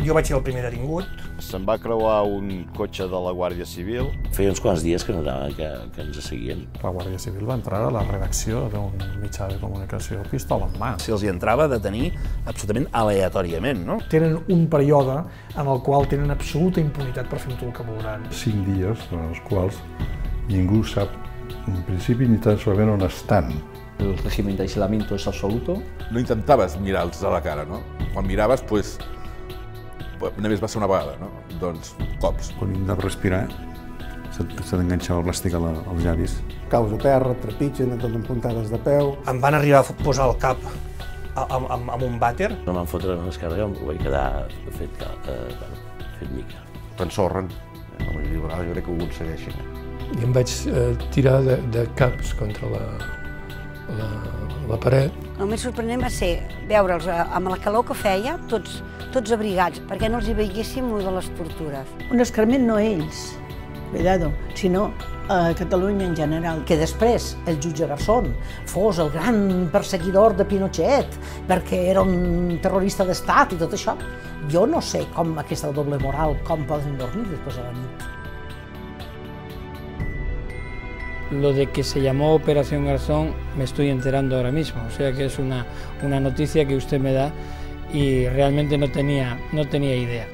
jo vaig ser el primer detingut. Se'n va creuar un cotxe de la Guàrdia Civil. Feia uns quants dies que notava que ens seguien. La Guàrdia Civil va entrar a la redacció d'un mitjà de comunicació pistola en mà. Si els hi entrava a detenir absolutament aleatòriament, no? Tenen un període en el qual tenen absoluta impunitat per fer tot el que voldran. 5 dies en els quals ningú sap, en principi, ni tan solament on estan. El régimen de aislamiento es absoluto. No intentaves mirar-los a la cara, no? Quan miraves, doncs, només va ser una vegada, no? Doncs, cops. Quan hem de respirar, se t'enganxava el plàstic als llavis. Caus a terra, et trepitgen, et donen puntades de peu. Em van arribar a posar el cap amb un vàter. No em van fotre una descàrrega, em vaig quedar fet mica. T'ensorren. La majoria liberal jo crec que ho aconsegueixen. I em vaig tirar de caps contra la paret. El més sorprenent va ser veure'ls amb la calor que feia, tots abrigats, perquè no els hi veiéssim una de les tortures. Un escarment no ells, cuidado, sinó a Catalunya en general. Que després el jutge Garzón fos el gran perseguidor de Pinochet perquè era un terrorista d'estat i tot això. Jo no sé com aquesta doble moral, com poden dormir després de la nit. Lo de que se llamó Operación Garzón me estoy enterando ahora mismo, o sea que es una noticia que usted me da y realmente no tenía idea.